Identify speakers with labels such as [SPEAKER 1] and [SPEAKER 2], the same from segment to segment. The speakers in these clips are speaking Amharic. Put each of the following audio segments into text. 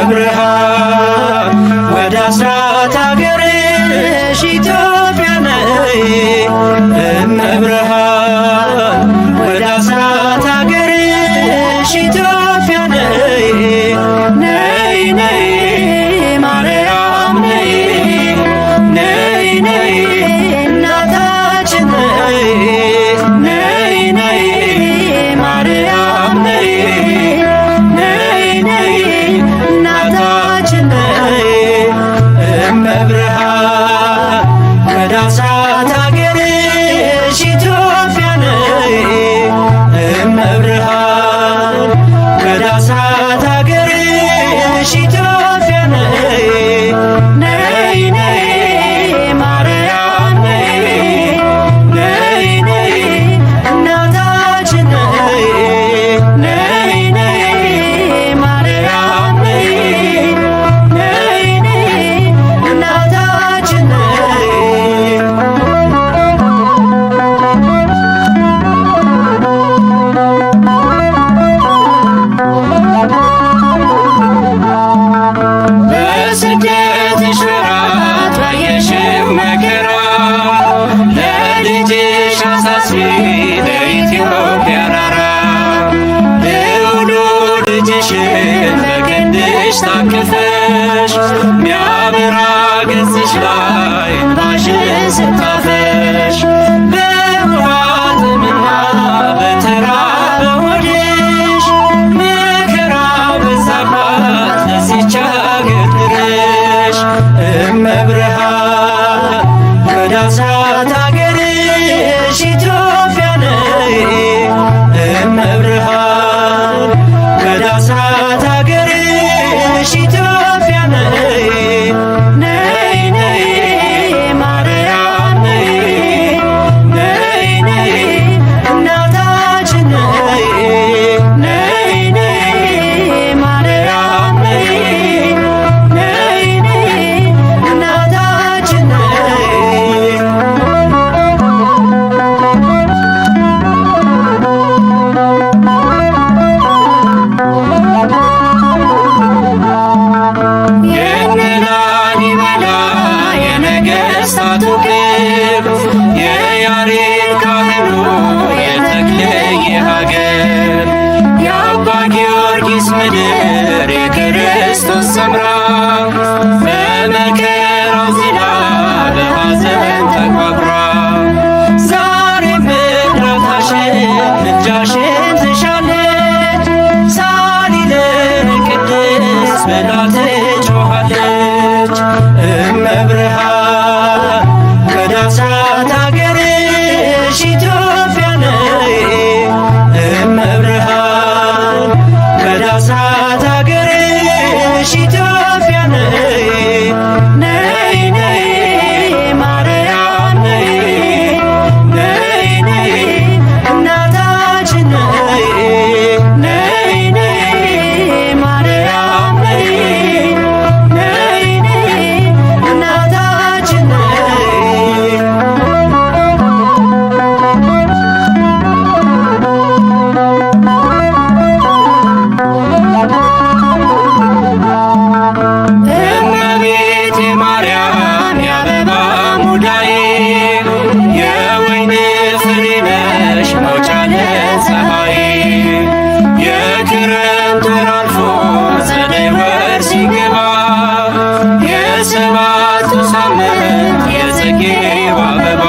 [SPEAKER 1] እመብርሃን ወደ አስራት አገርሽ ኢትዮጵያ ነይ እመብርሃን ወደ አስራት አገርሽ ኢትዮጵያ ነይ ነይ ነይ ማርያም ነይ ነይ ነይ እናታችን ነይ ነይ ነይ ማርያም ነይ ነይ ነይ እናታችን ነይ እመብርሃን ወደ አስራት አገርሽ ኢትዮጵያ ነይ እመብርሃን ወደ አስራት አገርሽ ኢትዮጵያ ነይ ነይ ነይ ማርያም ነይ ነይ ነይ እናታችን ነይ ነይ ነይ ማርያም ነይ ነይ ነይ እናታችን ነይ በስደትሽ ወራት ባየሽው መከራ ለልጅሽ አሳስቢ ለኢትዮጵያ ራራ ልዑሉ ልጅሽን በክንድሽ ታቅፈሽ ሚያበራ ገጽሽ ላይ እንባሽን ስታፈሽ በውሃጥምና በተራበ ሆድሽ መከራ በዛባት ለዚች አገር ድረሽ እመብርሃን ወደ አስራት አገርሽ ኢትዮጵያ ነይ እመብርሃን ወደ አስራት አገርሽ ኢትዮጵያ ነይ ነይ ነይ ማርያም ነይ ነይ ነይ እናታችን ነይ ነይ ነይ ማርያም ነይ ነይ ነይ እናታችን ነይ የላሊበላ የነገሥታቱ ክብር የያሬድ ካህኑ የተክልየ ሀገር የአባ ጊዮርጊስ ምድር የክርስቶስ ሰምራ በመከራው ዝላ በሐዘን ተቋቁራ ዛሬ ምድራታሽን ምልጃሽን ትሻለች ሳሊለነ ቅድስት ብላ ትጮኻለች እመብርሃን ወደ አስራት አገርሽ ኢትዮጵያ ነይ እመብርሃን ወደ አስራት አገርሽ ኢትዮጵያ ነይ ነይ ነይ ማርያም ነይ ነይ ነይ እናታችን ነይ ነይ ነይ ማርያም ነይ ነይ ነይ እናታችን ነይ እመቤቴ ማርያም የአበባ ሙዳዬ የወይን ፍሬ ነሽ መውጫ ለፀሐይ የክረምት ወር አልፎ ጸደይ ወር ሲገባ የሰባቱ ሳምንት የጽጌው አበባ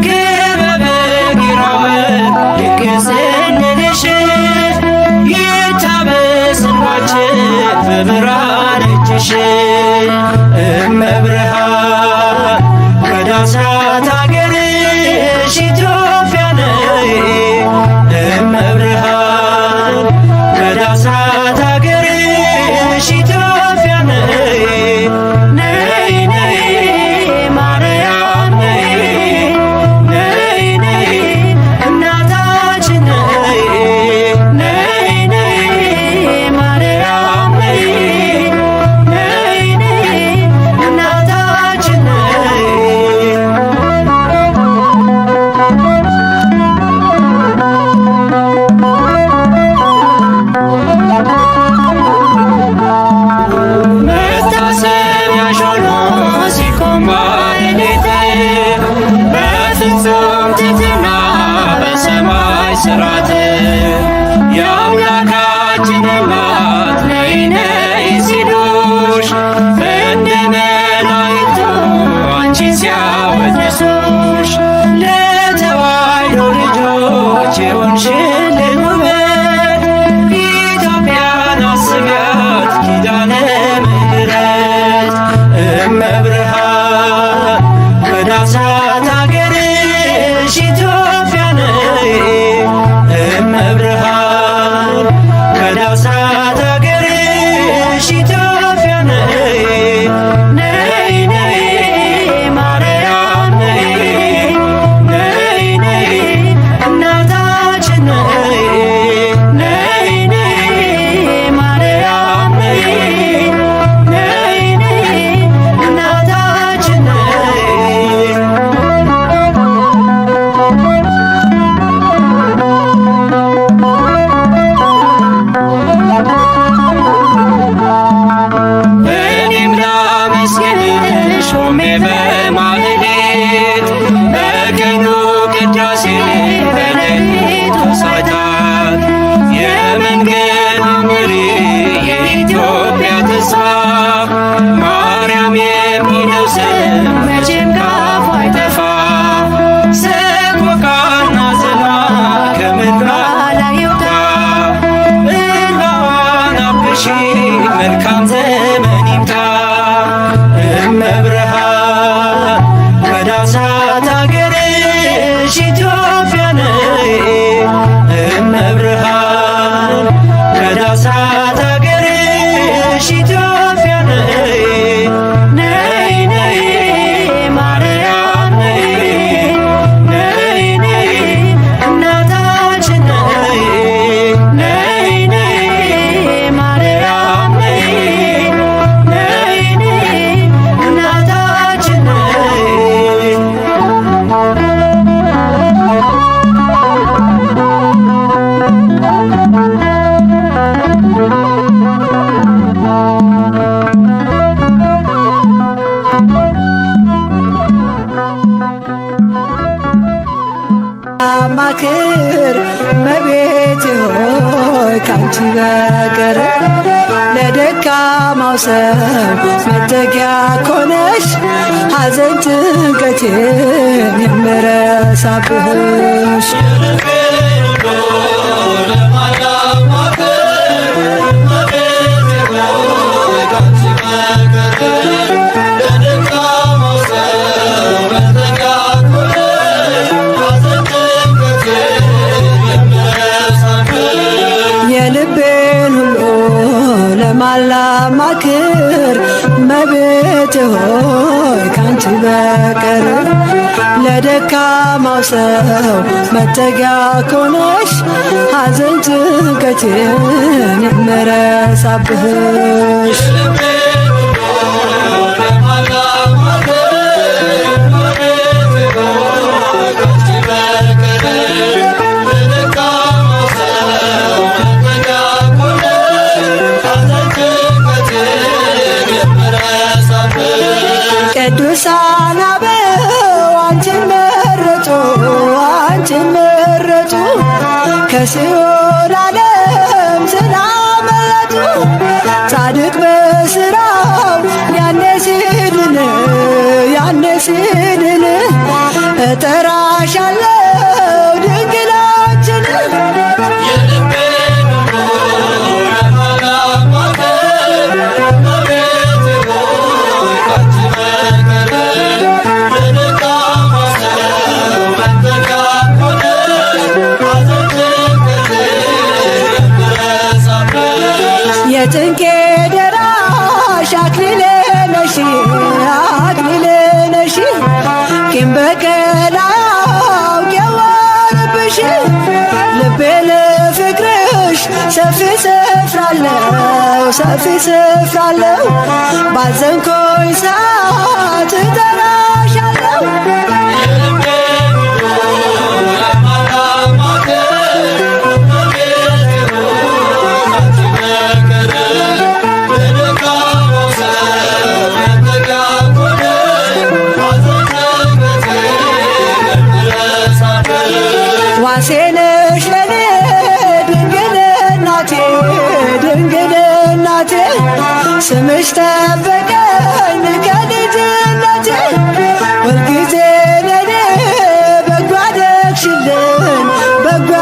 [SPEAKER 1] ክበበ ጊራወር ድንቅ ስንልሽ ይታበስ እንባችን በብርሃን እጅሽ እመብርሃን ወደ አስራት አገርሽ ኢትዮጵያ ነይ እመብርሃን ወደ አስራት አገርሽ ኢትዮጵያ ነይ ነይ ነይ ማርያም ነይ ነይ ነይ እናታችን ነይ ነይ ነይ ማርያም ነይ ነይ ነይ እናታችን ነይ እኔም ላመስግንሽ ቆሜ በማህሌት በቀኑ ቅዳሴ በሌሊቱ ሰዓታት የመንገዱ መሪ የኢትዮጵያ ተስፋ ማርያም የሚለው ስም መቼም ካፏ አይጠፋ። ሰቆቃና ጽና ከምድሯ ላይ ይውጣ እንባዋን አብሺ መልካም ዘመን ይምጣ። እመብርሃን ከዳሳት አገርሽ ኢትዮጵያ ነይ እመብርሃን ከዳሳት አገርሽ ኢትዮጵያ ነይ ነይ ነይ ማርያም ነይ ነይ ነይ እናታችን ነይ ነይ ነይ ማርያም ነይ ነይ ነይ እናታችን ነይ።
[SPEAKER 2] ማክር እመቤቴ ሆይ ካንቺ በቀር ለደካማው ሰው መጠጊያ ኮነሽ ሐዘን ጭንቀቴን የምረሳብሽ የልቤን ሁሉ ለማላማክር እመቤቴ ሆይ ካንቺ በቀር ለደካማው ሰው መጠጊያ ኮነሽ ሐዘን ጭንቀቴን የምረሳብሽ ቅዱሳን አበው አንቺን መረጡ አንቺን መረጡ ከሲኦል ዓለም ስላመለጡ ጻድቅ በስራው ያኔ ሲድን እጠራሻለሁ ድንግላችን የጭንቄ ደራሽ አክሊሌ ነሽ አክሊሌ ነሽ ቂም በቀል አያውቅብሽ ልቤ ለፍቅርሽ ሰፊ ስፍራ አለው ባዘንኩኝ ሰዓት እጠራሻለሁ ዋሴ ነሽ ለኔ ድንግል እናቴ ስምሽ ጠበቀኝ ከልጅነቴ ሁልጊዜ ለኔ በጎ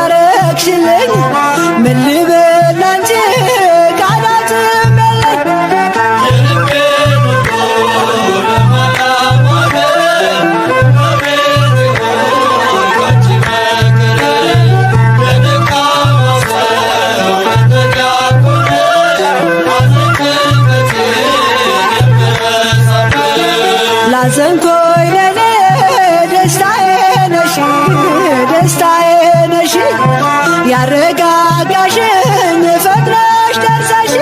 [SPEAKER 2] አደረግሽልኝ ምን ልበል ላንቺ ቃላትም ላዘንኩኝ ለኔ ደስታዬ ነሽ ያረጋጋሽኝ ፈጥነሽ ደርሰሽ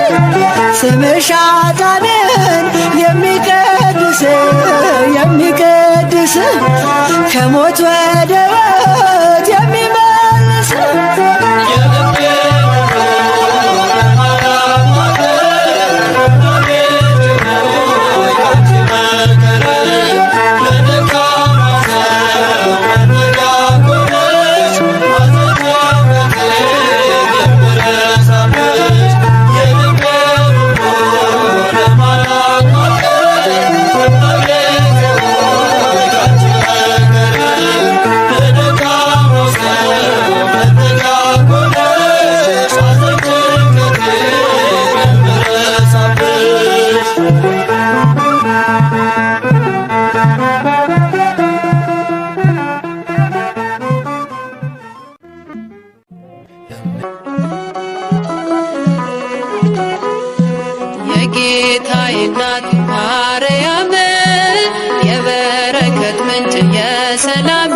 [SPEAKER 2] ስምሽ ኃጥአንን የሚቀድስ ከሞት ወደ ሕይወት የሚመልስ
[SPEAKER 1] የጌታዬ እናት ማርያም የበረከት ምንጭ የሰላም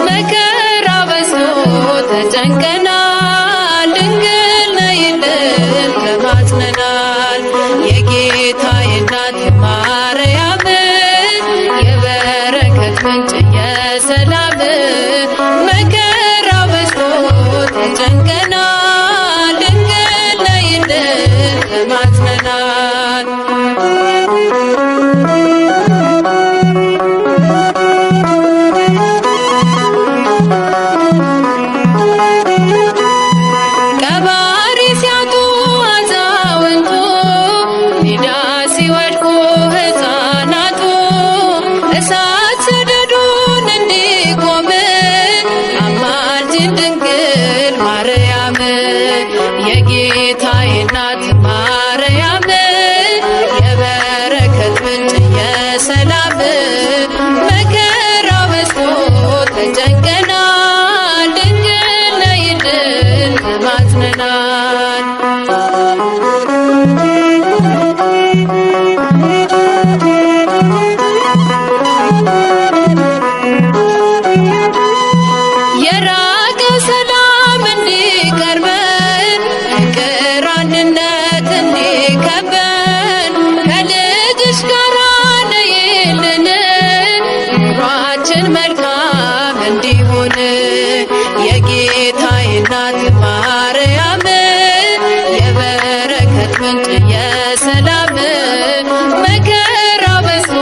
[SPEAKER 1] መከራ በዝቶ ተጨንቀናል ድንግል ነይልን ተማጽነናል። የጌታዬ እናት ማርያም የበረከት ምንጭ የሰላም መከራ በዝቶ ተጨንቀናል ድንግል ነይልን ተማጽነናል። ቀባሪ ሲያጡ አዛውንቱ ሜዳ ሲወድቁ ሕፃናቱ እሳት ሰደዱን እንዲቆም አማልጅን ድንግል ማርያም የጌታዬ እናት ማርያም የበረከት ምንጭ የሰላም መከራ በዝቶ ተጨንቀናል ድንግል ነይልን ተማጽነናል። የራቀ ሰላም እንዲቀርበን ፍቅር አንድነት እንዲከበን ከልጅሽ ጋር ነይልን ኑሯችን መልካም እንዲሆን የጌታዬ እናት ማርያም የበረከት ምንጭ የሰላም መከራ በዝቶ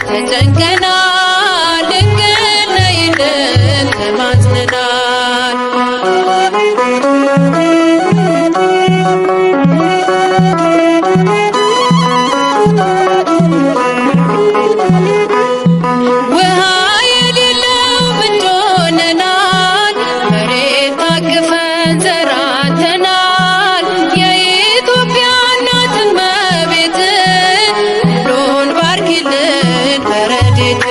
[SPEAKER 1] ተጨንቀናል ድንግል ነይልን ተማጽነናል። ውሃ የሌለው ምንጭ ሆነናል መሬት ታቅፈን ዘራተናል የኢትዮጵያ እናት እመቤት ሁሉን ባርኪልን በረድኤት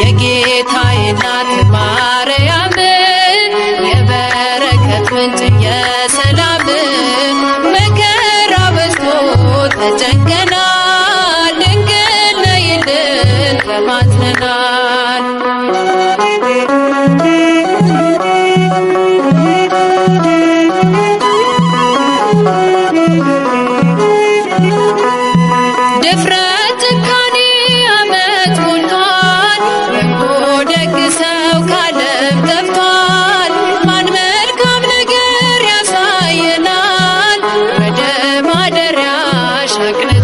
[SPEAKER 1] የጌታዬ እናት ማርያም የበረከት ምንጭ የሰላም መከራ በዝቶ ተጨንቀናል ድንግል ነይልን ተማጽነናል። ድፍረት ጭካኔ አመት ሞልቷል በጎ ደግ ሰው ካለም ጠፍቷል ማን መልካም ነገር ያሳየናል ወደ ማደሪያሽ አቅንቶ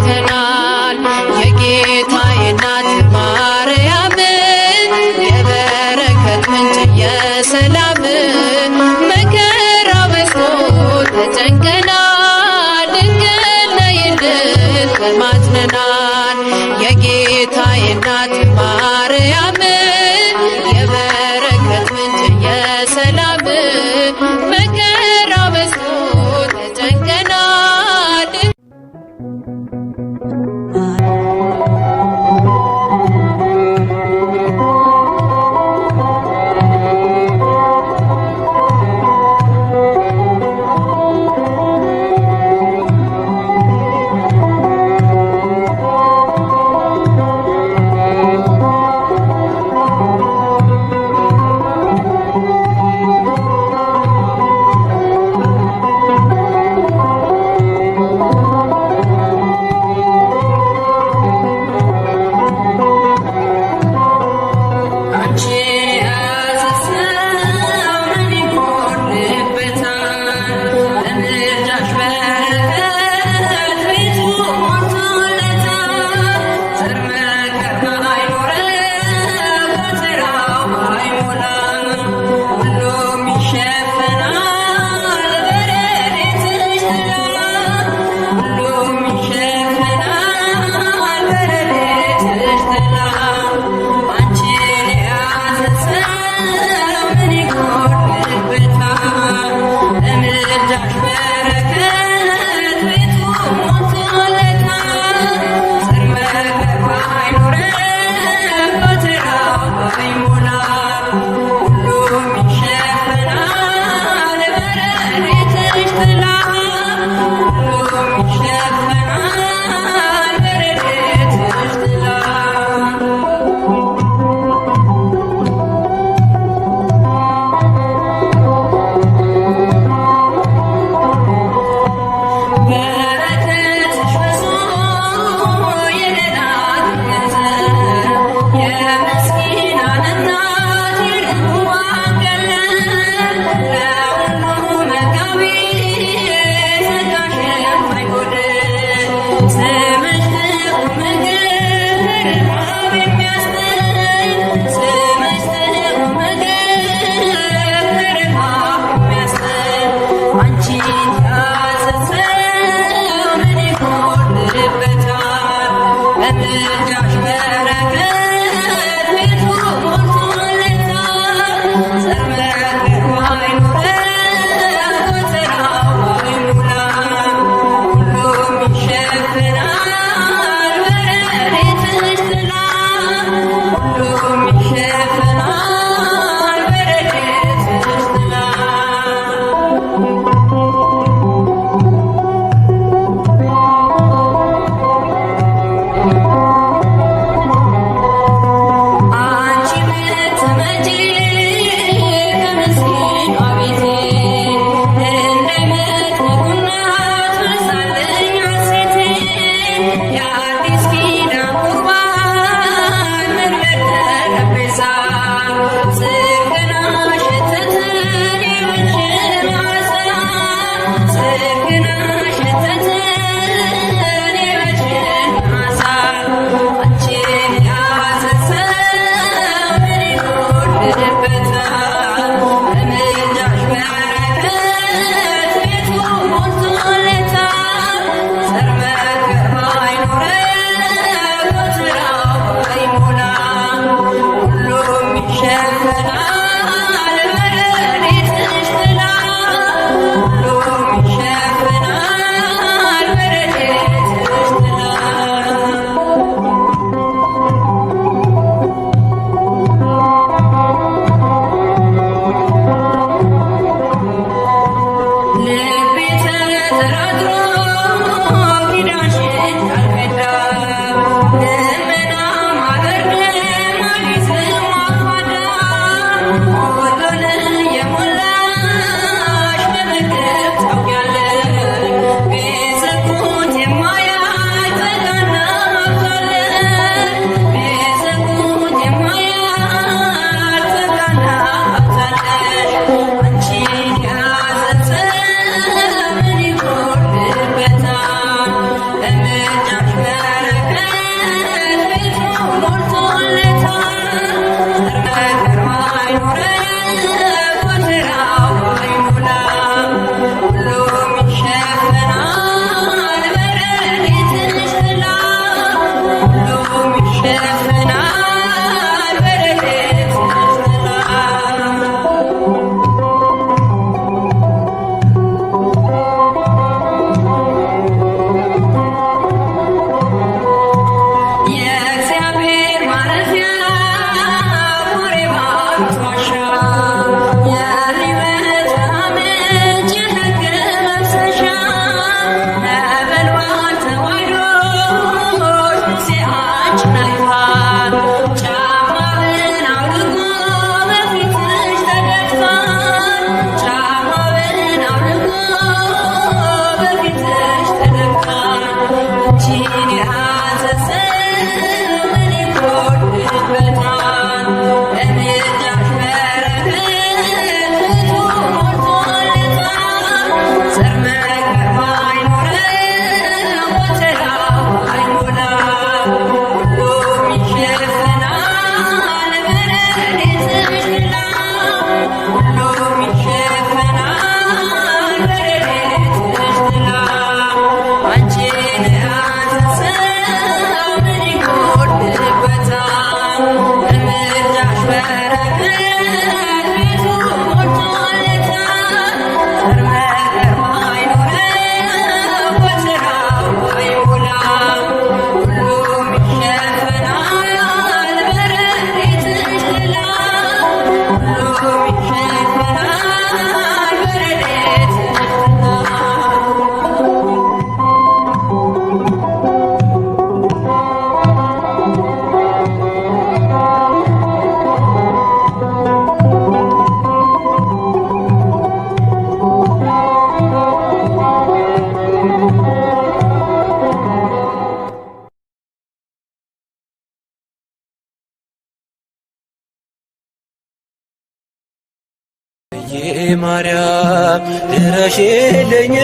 [SPEAKER 1] ማርያም ድረሽልኝ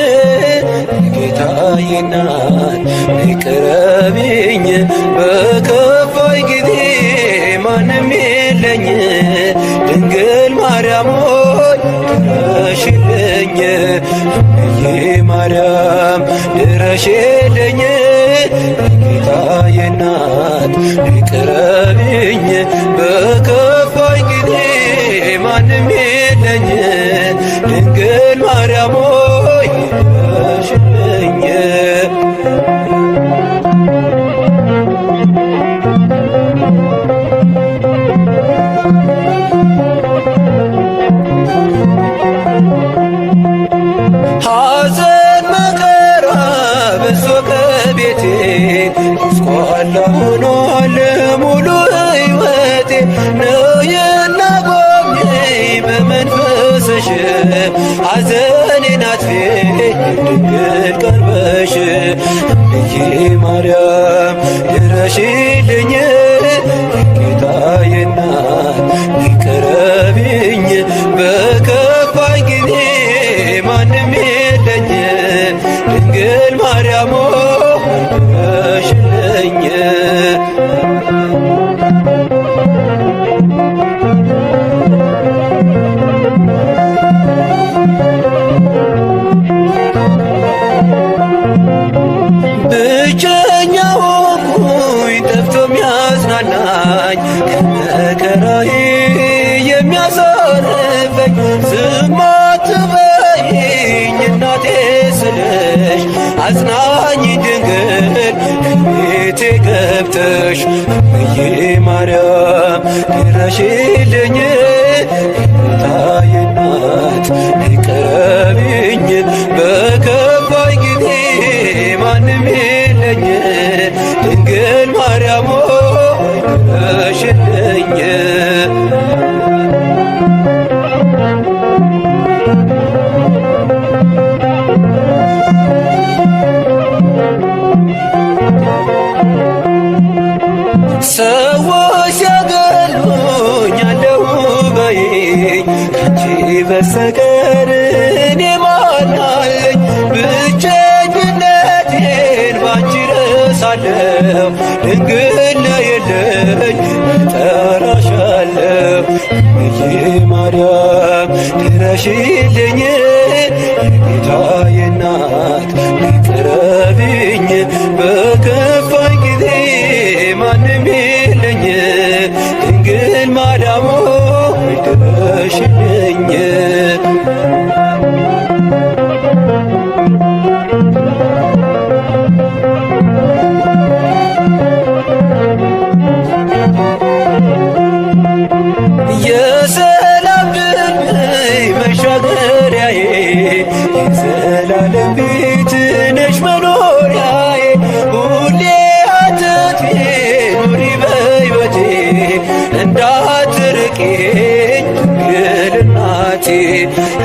[SPEAKER 1] ጌታዬ እናት ቅረቢኝ በከፋ ድረሽልኝ ጌታዬ እናት ቅረቢኝ በከፋኝ ጊዜ ማንም የለኝ ድንግል ማርያም ሆይ ድረሽልኝ ሐዘን መከራ በሶ ከቤቴ ጎስቋላ ሆኗል ሙሉ ሕይወቴ ነይና ጎብኚኝ በመንፈስሽ ሐዘኔን አጥፊ ድንግል ቀርበሽ እምዬ ማርያም ድረሽልኝ ጌታዬ እናት ቅረቢኝ በከፋኝ ጊዜ ማንም የለኝ ድንግል ማርያም ድረሽልኝ ብቸኛ ሆንኩኝ ጠፍቶ የሚያጽናናኝ ከመከራዬ የሚያሳርፈኝ ዝም አትበይኝ እናቴ ስልሽ አጽናኝ ድንግል ቤቴ ገብተሽ እምዬ ማርያም ድረሽልኝ ጌታዬ እናት ቅረቢኝ በከፋኝ ጊዜ ማንም የለኝ ድንግል ማርያም ድረሽልኝ ሰዎች ያገሉኝ አለሁ በይኝ ከአንቺ በስተቀር እኔ ማን አለኝ ብቸኝነቴን ባንቺ ረሳለሁ ድንግል ነይልኝ እጠራሻለሁ እምዬ ማርያም ድረሽልኝ ጌታዬ እናት ቅረቢኝ በከፋኝ ጊዜ ማንም የለኝ ድንግል ማርያም ድረሽልኝ የሰላም ድልድይ መሻገሪያዬ የዘላለም ቤት ነሽ መኖሪያዬ ሁሌ አትጥፊ ኑሪ በሕይወቴ እንዳትርቂኝ ድንግል እናቴ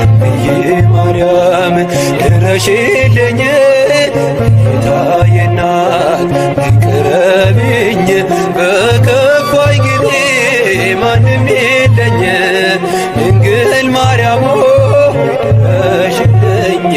[SPEAKER 1] እምዬ ማርያም ድረሽልኝ ጌታዬ እናት ቅረቢኝ በከፋኝ ጊዜ ማንም የለኝ ድንግል ማርያም ድረሽልኝ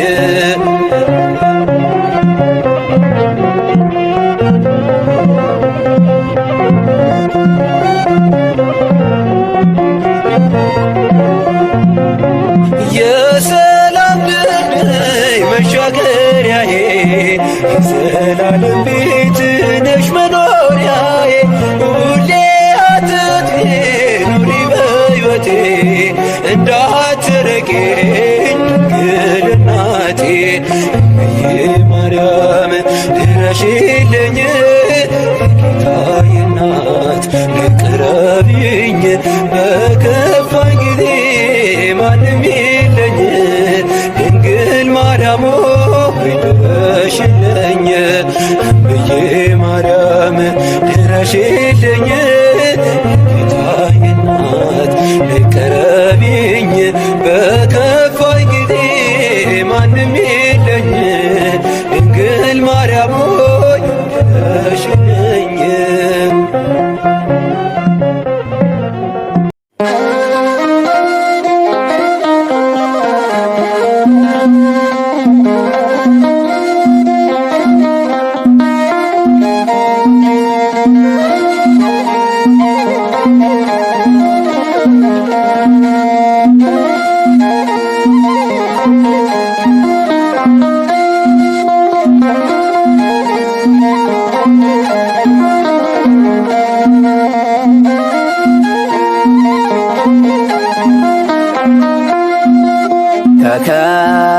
[SPEAKER 1] የሰላም ድልድይ መሻገሪያዬ የዘላለም ቤት ነሽ መኖሪያዬ ሁሌ አትጥፊ ኑሪ በሕይወቴ እንዳትርቂኝ ድንግል እናቴ እምዬ ማርያም ድረሽልኝ ጌታዬ እናት ቅረቢኝ በከፋኝ ጊዜ ማንም የለኝ ድንግል ማርያም ድረሽልኝ እምዬ ማርያም ድረሽልኝ ጌታዬ እናት ቅረቢኝ በከፋኝ ጊዜ ማንም የለኝ ድንግል ማርያም ድረሽልኝ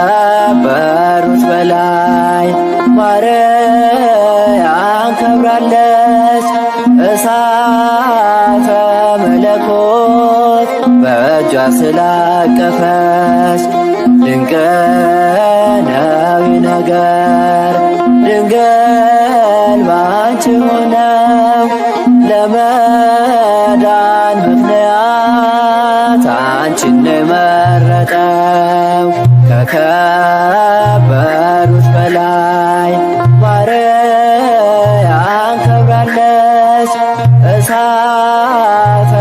[SPEAKER 2] ከከበሩት በላይ ማርያም ከብራለች። እሳተ መለኮት በእጇ ስላቀፈች ድንቅ ነው ነገር ድንግል ባንቺ ሆነው ለመዳን ምክንያት አንቺን ነው የመረጠው። ከከበሩት በላይ ማርያም ከብራለች። እሳተ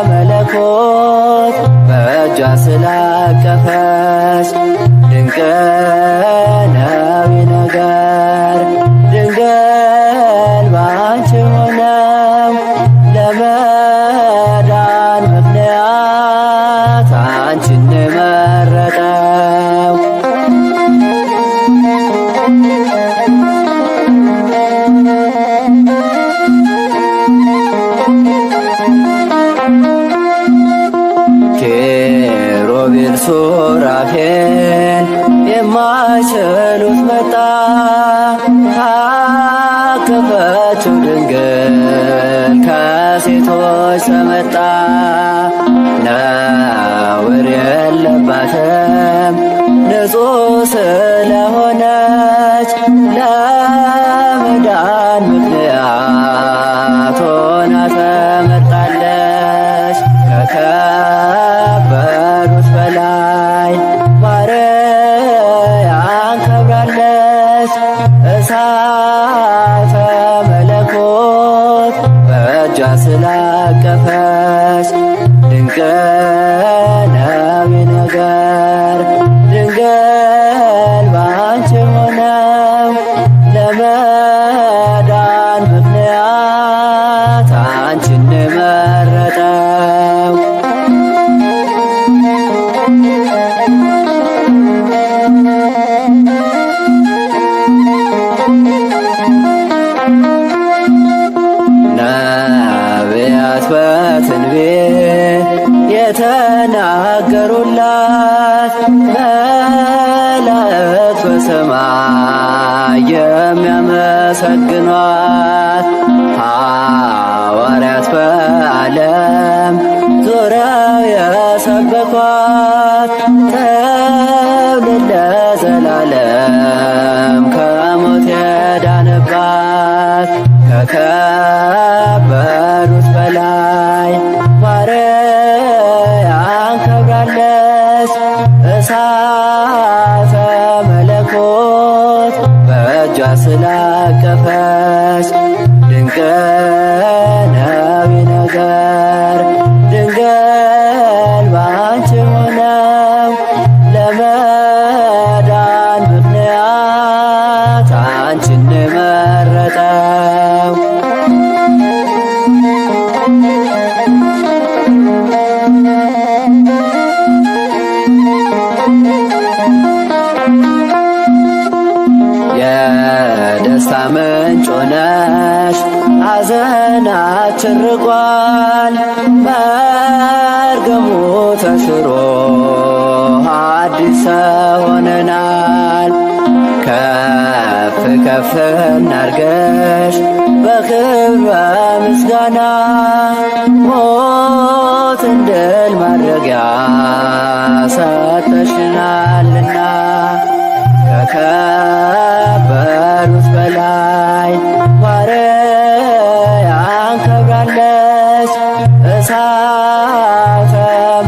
[SPEAKER 2] መለኮት በእጇ ስላቀፈች ድንቅ ነው ነገር ድንግል ባንቺ ሆነው ለመዳን ምክንያት አንቺን ነው የመረጠው። ኪሩቤል ሱራፌል የማይችሉት መጣ ካቀፈችው ድንግል ከሴቶች ተመጣ። ነውር የለባትም ንጹሕ ስለሆነች ለመዳን ምክንያት ሆና ተመርጣለች። ከከበሩት በላይ ማርያም ከብራለች። እሳተ መለኮት በእጇ ስላቀፈች ድንቅ ነው ነገር ድንግል ባንቺ ሆነው ለመዳን ምክንያት አንቺን ነው የመረጠው። ነቢያት በትንቢት የተናገሩላት መላእክት በሰማይ የሚያመሰግኗት ሐዋርያት በዓለም ዞረው የሰበኳት ትውልድ ለዘላለም ከሞት የዳነባት ከከበሩት በላይ ማርያም ከብራለች። እሳተ መለኮት በእጇ ስላቀፈች ድንቅ ነው ነገር ድንግል ባንቺ ሆነው ለመዳን ምክንያት አንቺን ነው የመረጠው። የደስታ ምንጭ ሆነሽ ሐዘናችን ርቋል። መርገሙ ተሽሮ አዲስ ሰው ሆነናል። ከፍ ከፍ እናርገሽ በክብር በምስጋና ሞትን ድል ማድረጊያ ሰጥተሽናልና። ከከበሩት በላይ ማርያም ከብራለች። እሳተ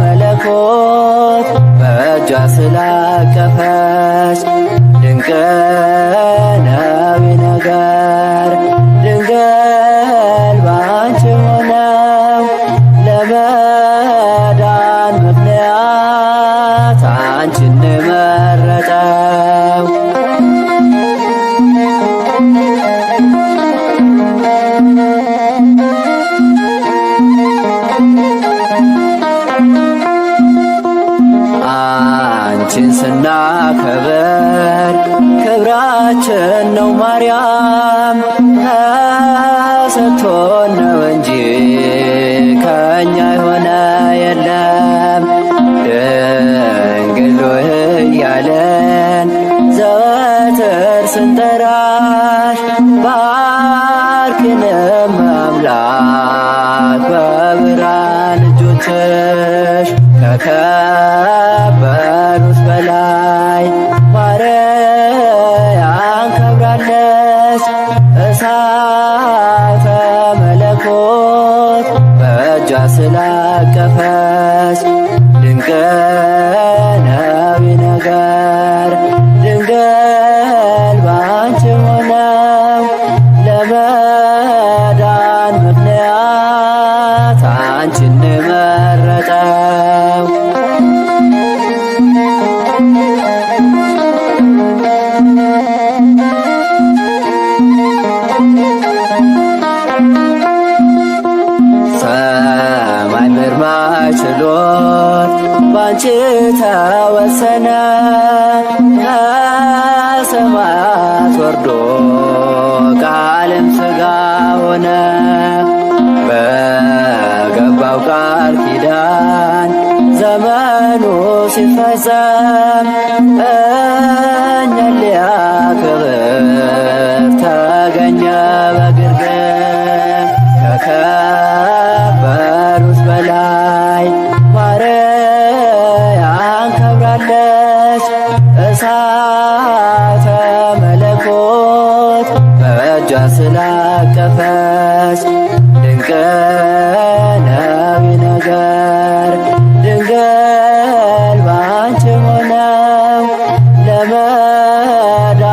[SPEAKER 2] መለኮት በእጇ ስላቀፈች ድንቅ ነው ነገር ድንግል ባንቺ ሆነው ለመዳን ምክንያት አንቺን ነው የመረጠው። አንቺን ስናከብር ክብራችን ነው ማርያም ተሰጥቶን ነው እንጂ ከእኛ የሆነ የለም። ድንግል ሆይ ባርኪንም አምላክ በብርሃን እጆችሽ ከከበሩት በላይ ማርያም ከብራለች። እሳተ መለኮት በእጇ ስላቀፈች ድንቅ ነው ነገር ድንግል ባንቺ ሆነው ለመዳን ምክንያት አንቺን መረጠው። ሰማይ ምርማር ችሎት ባንቺ ተወሰነ። ከሰማያት ወርዶ ቃልም ሥጋ ሆነ። በገባው ቃል ኪዳን ዘመኑ ሲፈጸም እኛን ሊያከብር ተገኘ በግርግም ከከበሩት በላይ ማርያም ከብራለች። እሳተ መለኮት በእጇ ስላቀፈች ድንቅ ነው ነገር ድንግል ባንቺ ሆነው ለመዳን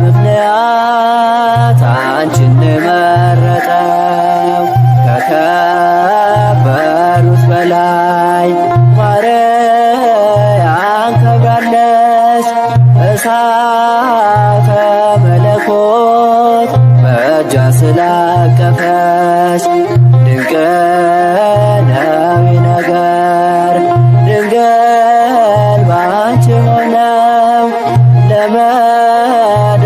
[SPEAKER 2] ምክንያት አንቺን መረጠው። ከከበሩት በላይ ማርያም ከብራለች። እሳተ መለኮት በእጇ ስላቀፈች ድንቅ ነው ነገር ድንግል ባንቺ ሆነው ለመዳን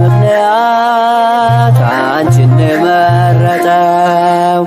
[SPEAKER 2] ምክንያት አንቺን መረጠው።